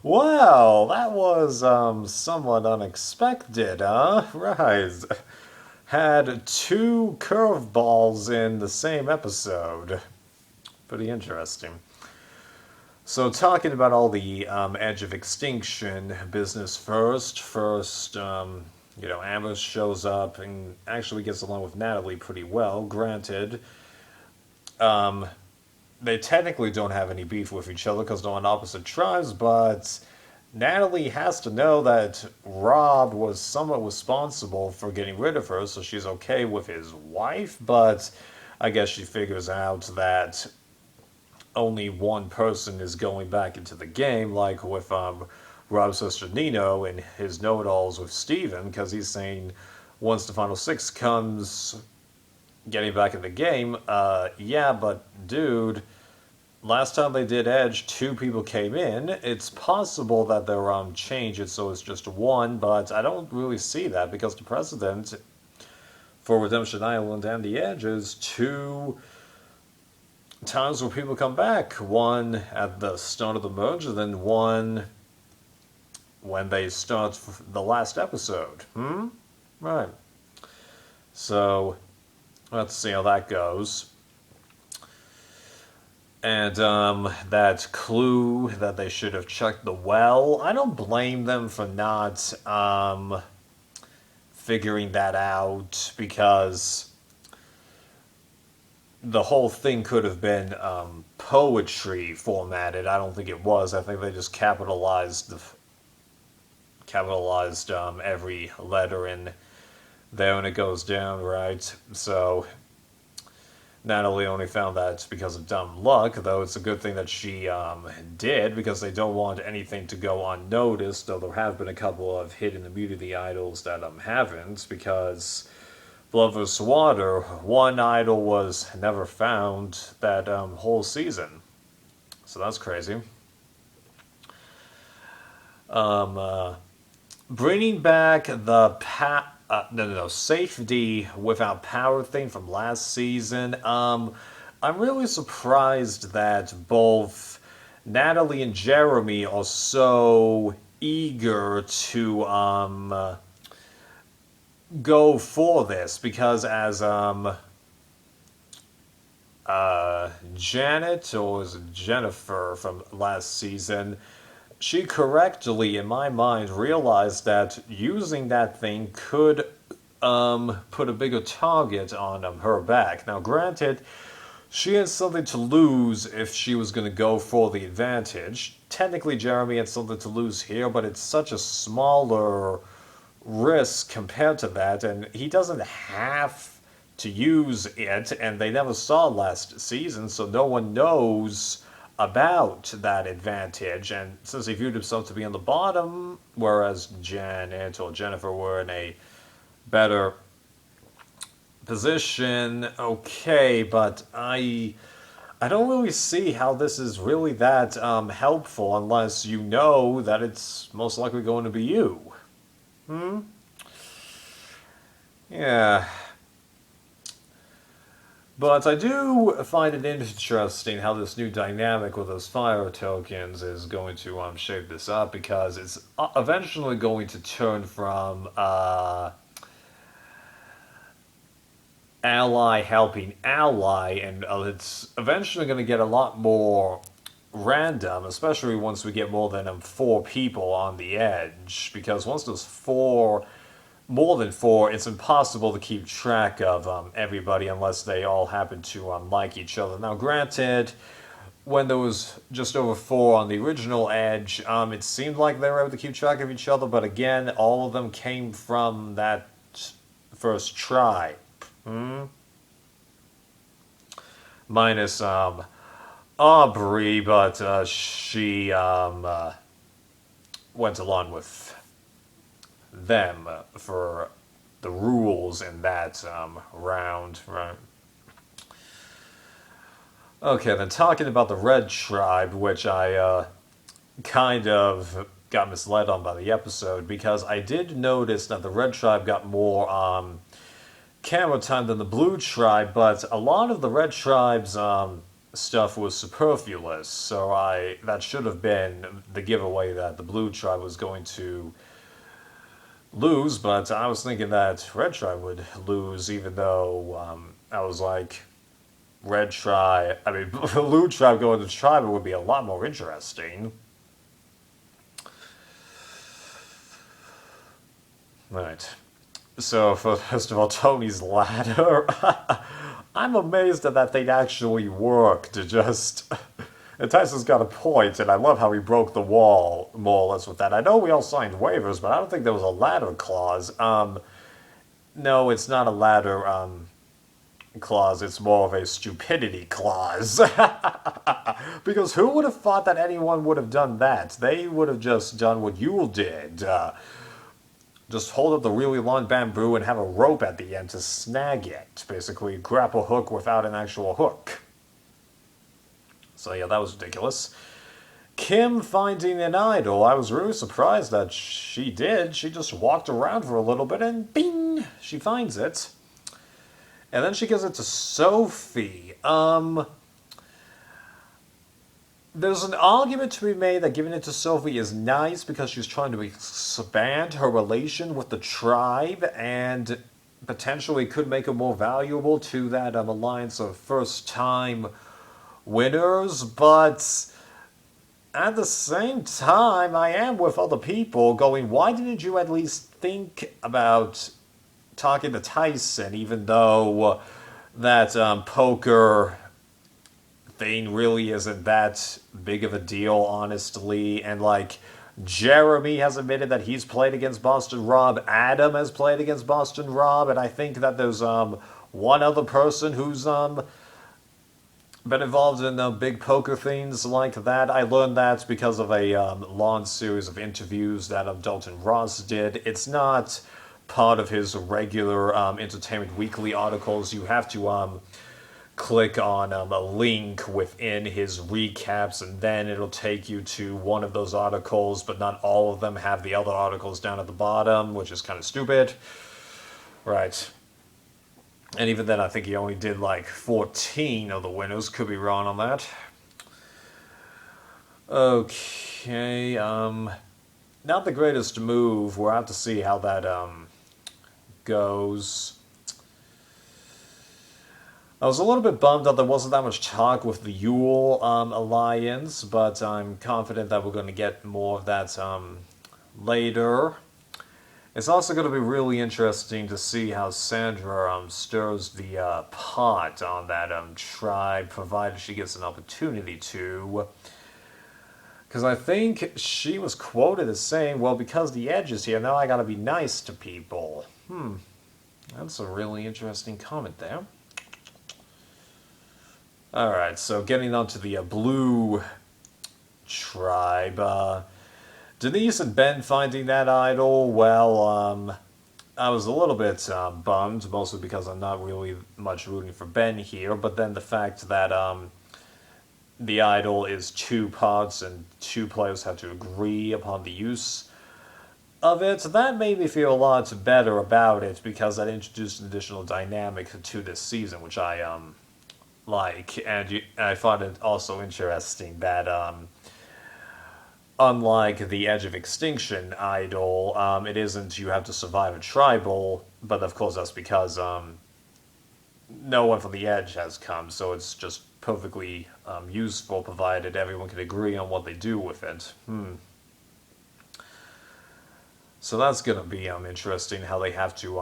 Well, that was somewhat unexpected, huh? Right. Had two curveballs in the same episode. Pretty interesting. So, talking about all the Edge of Extinction business first. Amber shows up and actually gets along with Natalie pretty well. Granted, they technically don't have any beef with each other because they're on opposite tribes, but Natalie has to know that Rob was somewhat responsible for getting rid of her, so she's okay with his wife, but I guess she figures out that only one person is going back into the game, like with Rob's sister Nino and his know-it-alls with Steven, because he's saying once the final six comes getting back in the game, yeah, but dude, last time they did Edge, two people came in. It's possible that they're change it so it's just one, but I don't really see that because the precedent for Redemption Island and the Edge is two times where people come back. One at the start of the merge, and then one when they start the last episode. Right. So let's see how that goes. And that clue that they should have checked the well, I don't blame them for not figuring that out because the whole thing could have been poetry formatted. I don't think it was. I think they just capitalized every letter in there when it goes down, right? So Natalie only found that because of dumb luck, though it's a good thing that she did because they don't want anything to go unnoticed, though there have been a couple of hidden immunity idols that haven't, because Blood vs. Water, one idol was never found that whole season. So that's crazy. Bringing back the safety without power thing from last season. I'm really surprised that both Natalie and Jeremy are so eager to go for this because as Janet or is it Jennifer from last season, she correctly, in my mind, realized that using that thing could put a bigger target on her back. Now, granted, she had something to lose if she was going to go for the advantage. Technically, Jeremy had something to lose here, but it's such a smaller risk compared to that, and he doesn't have to use it, and they never saw last season, so no one knows about that advantage. And since he viewed himself to be on the bottom, whereas Janet or Jennifer were in a better position, okay, but I don't really see how this is really that helpful unless you know that it's most likely going to be you. Yeah. But I do find it interesting how this new dynamic with those fire tokens is going to shape this up because it's eventually going to turn from ally helping ally, and it's eventually going to get a lot more random, especially once we get more than four people on the edge. Because once there's more than four, it's impossible to keep track of everybody unless they all happen to like each other. Now, granted, when there was just over four on the original Edge, it seemed like they were able to keep track of each other, but again, all of them came from that first try. Minus Aubrey, but she went along with them for the rules in that round, right? Okay, then talking about the Red Tribe, which I kind of got misled on by the episode, because I did notice that the Red Tribe got more camera time than the Blue Tribe, but a lot of the Red Tribe's stuff was superfluous. So that should have been the giveaway that the blue tribe was going to lose, but I was thinking that red tribe would lose, even though I was like, blue tribe going to tribal would be a lot more interesting. Right. So, first of all, Tony's ladder. I'm amazed that they'd actually work to just. And Tyson's got a point, and I love how he broke the wall, more or less, with that. I know we all signed waivers, but I don't think there was a ladder clause. No, it's not a ladder, clause, it's more of a stupidity clause. Because who would have thought that anyone would have done that? They would have just done what Yule did. Just hold up the really long bamboo and have a rope at the end to snag it. Basically, grapple hook without an actual hook. So yeah, that was ridiculous. Kim finding an idol. I was really surprised that she did. She just walked around for a little bit and bing! She finds it. And then she gives it to Sophie. There's an argument to be made that giving it to Sophie is nice because she's trying to expand her relation with the tribe and potentially could make her more valuable to that alliance of first-time winners, but at the same time, I am with other people going, why didn't you at least think about talking to Tyson, even though that poker thing really isn't that big of a deal, honestly. And like, Jeremy has admitted that he's played against Boston Rob. Adam has played against Boston Rob, and I think that there's one other person who's been involved in big poker things like that. I learned that because of a long series of interviews that Dalton Ross did. It's not part of his regular Entertainment Weekly articles. You have to click on a link within his recaps, and then it'll take you to one of those articles, but not all of them have the other articles down at the bottom, which is kind of stupid. Right. And even then, I think he only did like 14 of the winners. Could be wrong on that. Okay, not the greatest move. We'll have to see how that goes. I was a little bit bummed that there wasn't that much talk with the Yule alliance, but I'm confident that we're going to get more of that later. It's also going to be really interesting to see how Sandra stirs the pot on that tribe, provided she gets an opportunity to. Because I think she was quoted as saying, well, because the Edge is here, now I gotta be nice to people. That's a really interesting comment there. Alright, so getting on to the blue tribe. Denise and Ben finding that idol, well, I was a little bit bummed, mostly because I'm not really much rooting for Ben here, but then the fact that the idol is 2 parts and 2 players have to agree upon the use of it, that made me feel a lot better about it, because that introduced an additional dynamic to this season, which I like, and I find it also interesting that unlike the Edge of Extinction idol, it isn't you have to survive a tribal, but of course that's because no one from the Edge has come, so it's just perfectly useful, provided everyone can agree on what they do with it. So that's going to be interesting, how they have to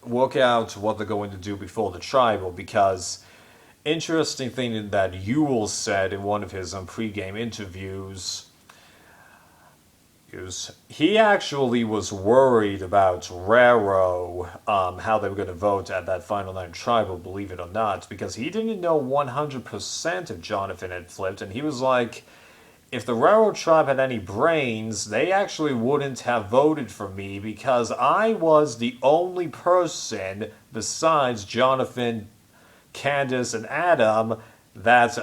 work out what they're going to do before the tribal, because interesting thing that Yule said in one of his pre-game interviews is he actually was worried about Raro, how they were going to vote at that Final Night Tribal, believe it or not, because he didn't know 100% if Jonathan had flipped, and he was like, if the Raro tribe had any brains, they actually wouldn't have voted for me, because I was the only person besides Jonathan, Candace, and Adam that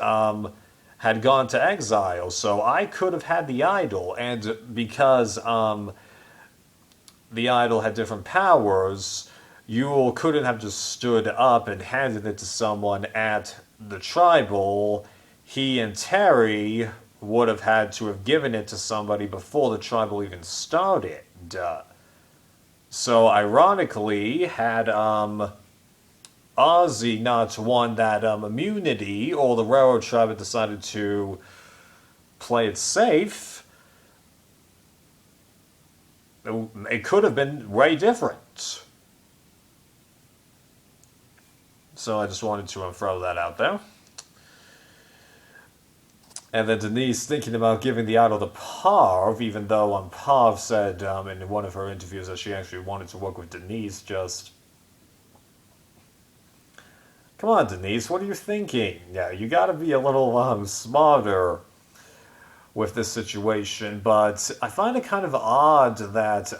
had gone to exile, so I could have had the idol, and because the idol had different powers, Yule couldn't have just stood up and handed it to someone at the tribal. He and Terry would have had to have given it to somebody before the tribal even started. So ironically, had Ozzy not won that immunity, or the railroad tribe had decided to play it safe, it could have been way different. So I just wanted to throw that out there. And then Denise thinking about giving the idol to Parv, even though Parv said in one of her interviews that she actually wanted to work with Denise. Just, come on, Denise, what are you thinking? Yeah, you got to be a little smarter with this situation. But I find it kind of odd that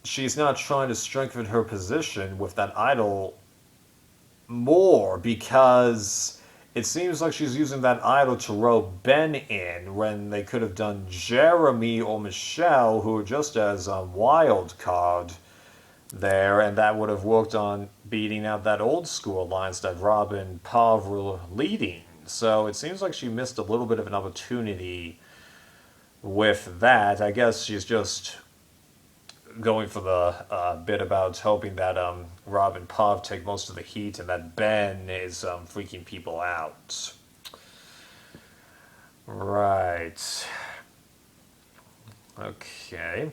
she's not trying to strengthen her position with that idol more, because it seems like she's using that idol to rope Ben in when they could have done Jeremy or Michelle, who are just as a wild card there, and that would have worked on beating out that old school alliance that Rob and Pav were leading. So it seems like she missed a little bit of an opportunity with that. I guess she's just going for the bit about hoping that Rob and Pav take most of the heat and that Ben is freaking people out. Right. Okay.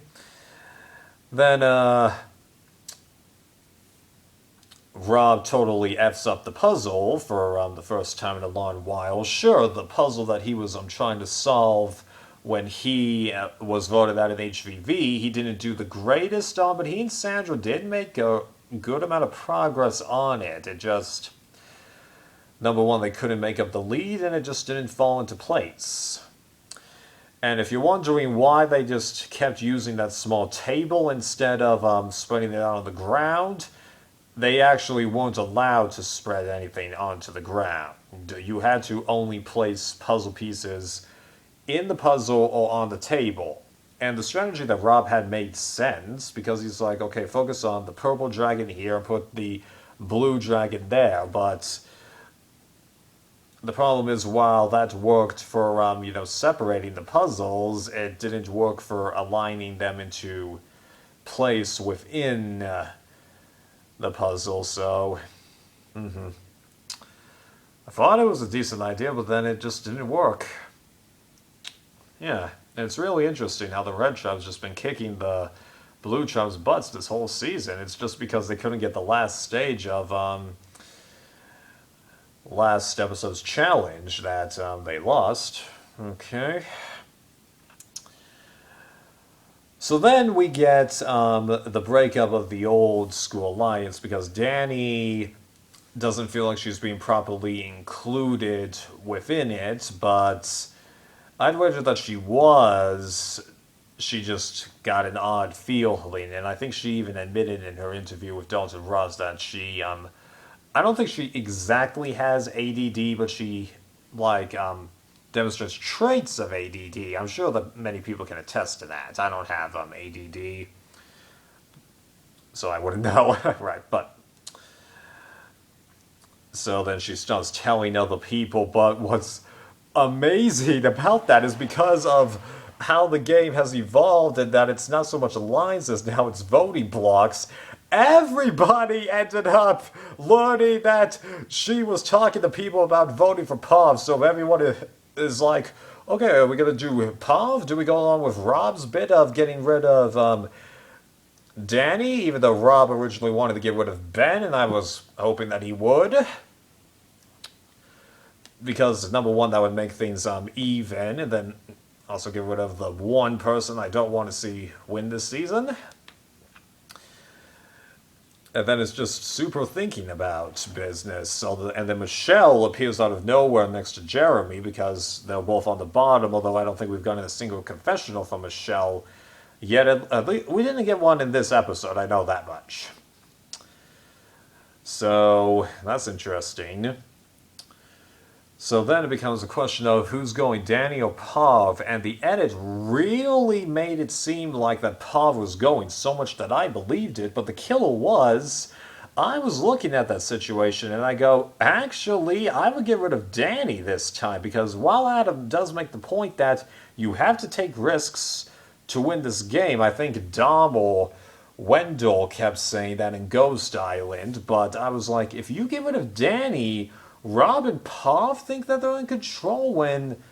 Then Rob totally F's up the puzzle for the first time in a long while. Sure, the puzzle that he was trying to solve when he was voted out in HVV, he didn't do the greatest on, but he and Sandra did make a good amount of progress on it. It just, number one, they couldn't make up the lead, and it just didn't fall into place. And if you're wondering why they just kept using that small table instead of spreading it out on the ground, they actually weren't allowed to spread anything onto the ground. You had to only place puzzle pieces in the puzzle or on the table. And the strategy that Rob had made sense, because he's like, okay, focus on the purple dragon here and put the blue dragon there. But the problem is, while that worked for separating the puzzles, it didn't work for aligning them into place within the puzzle. So I thought it was a decent idea, but then it just didn't work. Yeah, and it's really interesting how the Red Tribe's just been kicking the Blue Tribe's butts this whole season. It's just because they couldn't get the last stage of last episode's challenge that they lost. Okay. So then we get the breakup of the old school alliance, because Danny doesn't feel like she's being properly included within it, but I'd wager that she was. She just got an odd feeling, and I think she even admitted in her interview with Dalton Ross that she, I don't think she exactly has ADD, but she, demonstrates traits of ADD. I'm sure that many people can attest to that. I don't have ADD, so I wouldn't know. Right, but so then she starts telling other people, but what's amazing about that is because of how the game has evolved and that it's not so much lines as now it's voting blocks. Everybody ended up learning that she was talking to people about voting for Pav, so everyone is like, okay, are we going to do Pav? Do we go along with Rob's bit of getting rid of Danny, even though Rob originally wanted to get rid of Ben, and I was hoping that he would? Because, number one, that would make things even, and then also get rid of the one person I don't want to see win this season. And then it's just super thinking about business. So and then Michelle appears out of nowhere next to Jeremy, because they're both on the bottom, although I don't think we've gotten a single confessional from Michelle yet. At least we didn't get one in this episode, I know that much. So that's interesting. So then it becomes a question of who's going, Danny or Pav, and the edit really made it seem like that Pav was going, so much that I believed it, but the killer was. I was looking at that situation and I go, actually, I would get rid of Danny this time, because while Adam does make the point that you have to take risks to win this game, I think Dom or Wendell kept saying that in Ghost Island, but I was like, if you get rid of Danny, Rob and Pav think that they're in control when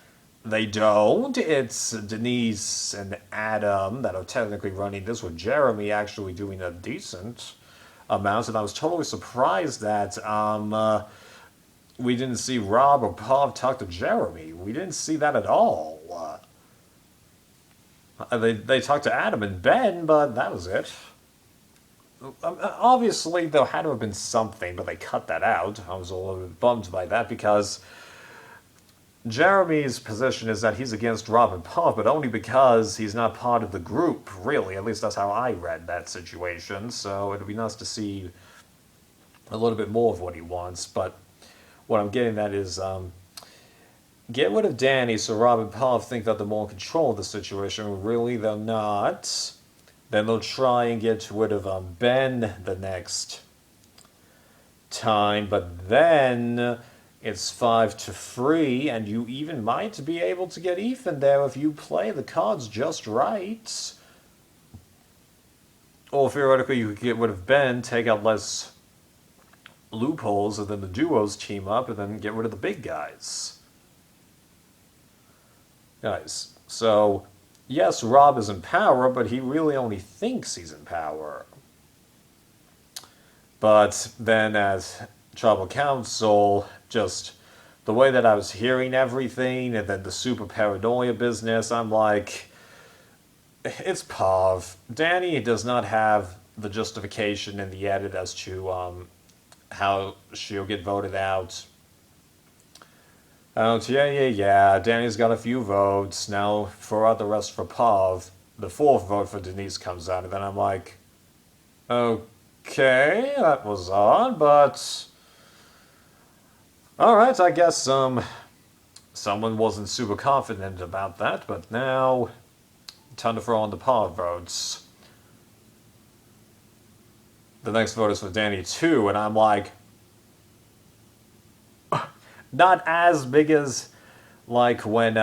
they don't. It's Denise and Adam that are technically running this, with Jeremy actually doing a decent amount, and I was totally surprised that we didn't see Rob or Pav talk to Jeremy. We didn't see that at all. They talked to Adam and Ben, but that was it. Obviously, there had to have been something, but they cut that out. I was a little bit bummed by that because Jeremy's position is that he's against Rob and Pav, but only because he's not part of the group, really. At least that's how I read that situation. So it'd be nice to see a little bit more of what he wants. But what I'm getting at is get rid of Danny so Rob and Pav think that they're more in control of the situation. Really, they're not. Then they'll try and get rid of Ben the next time, but then it's 5-3, and you even might be able to get Ethan there if you play the cards just right. Or theoretically, you could get rid of Ben, take out less loopholes, and then the duos team up, and then get rid of the big guys. Guys, so yes, Rob is in power, but he really only thinks he's in power. But then as Tribal Council, just the way that I was hearing everything, and then the super paranoia business, I'm like, it's Pav. Danny does not have the justification in the edit as to how she'll get voted out. Yeah. Danny's got a few votes. Now, throw out the rest for Pav. The fourth vote for Denise comes out, and then I'm like, okay, that was odd, but alright, I guess someone wasn't super confident about that, but now time to throw on the Pav votes. The next vote is for Danny too, and I'm like, not as big as like when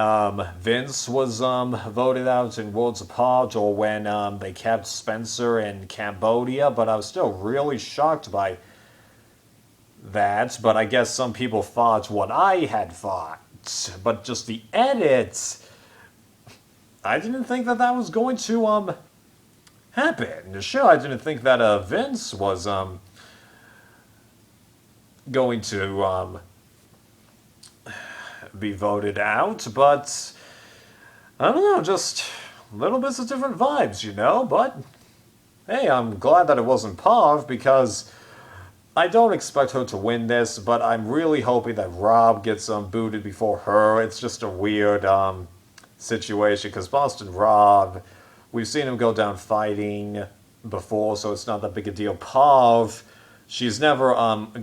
Vince was voted out in Worlds Apart, or when they kept Spencer in Cambodia, but I was still really shocked by that. But I guess some people thought what I had thought. But just the edits, I didn't think that that was going to happen. Sure, I didn't think that Vince was going to be voted out, but I don't know, just little bits of different vibes, you know, but hey, I'm glad that it wasn't Pav, because I don't expect her to win this, but I'm really hoping that Rob gets booted before her. It's just a weird situation, because Boston Rob, we've seen him go down fighting before, so it's not that big a deal. Pav, she's never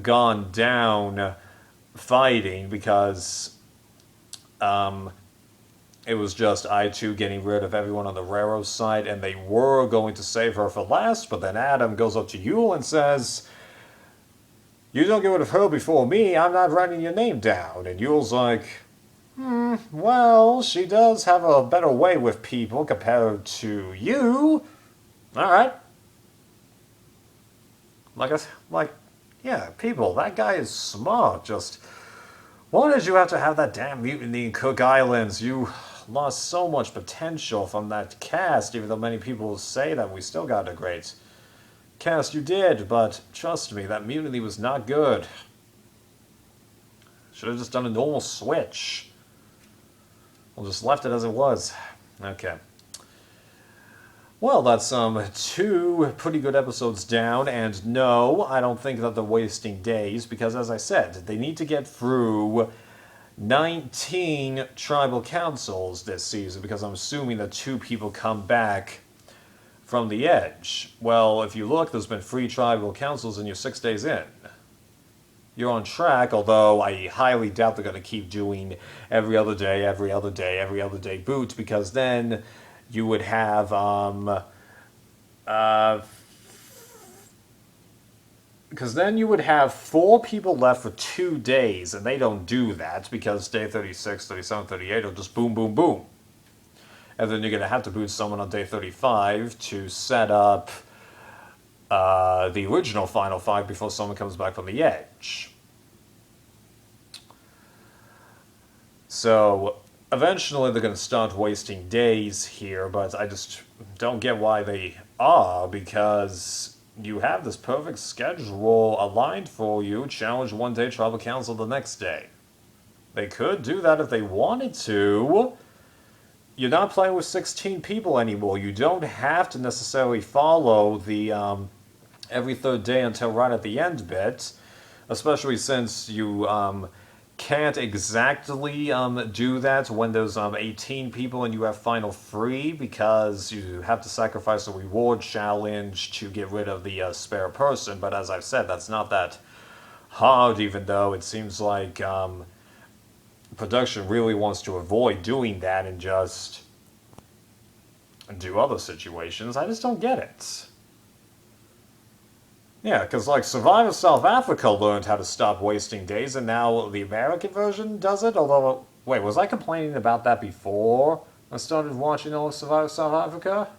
gone down fighting, because it was just I2 getting rid of everyone on the railroad side, and they were going to save her for last, but then Adam goes up to Yul and says, you don't get rid of her before me, I'm not writing your name down. And Yul's like, well, she does have a better way with people compared to you. Alright. Yeah, people, that guy is smart, just why did you have to have that damn mutiny in Cook Islands? You lost so much potential from that cast, even though many people say that we still got a great cast. You did, but trust me, that mutiny was not good. Should have just done a normal switch. We'll just left it as it was. Okay. Well, that's 2 pretty good episodes down, and no, I don't think that they're wasting days, because as I said, they need to get through 19 tribal councils this season, because I'm assuming that 2 people come back from the edge. Well, if you look, there's been 3 tribal councils and you're 6 days in. you're on track, although I highly doubt they're going to keep doing every other day, every other day, every other day boot, because then you would have, because then you would have 4 people left for 2 days, and they don't do that, because day 36, 37, 38 will just boom, boom, boom. And then you're going to have to boot someone on day 35 to set up the original Final 5 before someone comes back from the edge. So eventually they're going to start wasting days here, but I just don't get why they are, because you have this perfect schedule aligned for you. Challenge one day, Tribal Council the next day. They could do that if they wanted to. You're not playing with 16 people anymore. You don't have to necessarily follow the every third day until right at the end bit, especially since you can't exactly do that when there's 18 people and you have final free, because you have to sacrifice a reward challenge to get rid of the spare person. But as I've said, that's not that hard, even though it seems like production really wants to avoid doing that and just do other situations. I just don't get it. Yeah, because like Survivor South Africa learned how to stop wasting days, and now the American version does it. Although, wait, was I complaining about that before I started watching all of Survivor South Africa?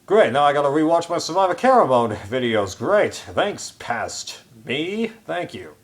Great, now I gotta rewatch my Survivor Caramon videos. Great, thanks, past me. Thank you.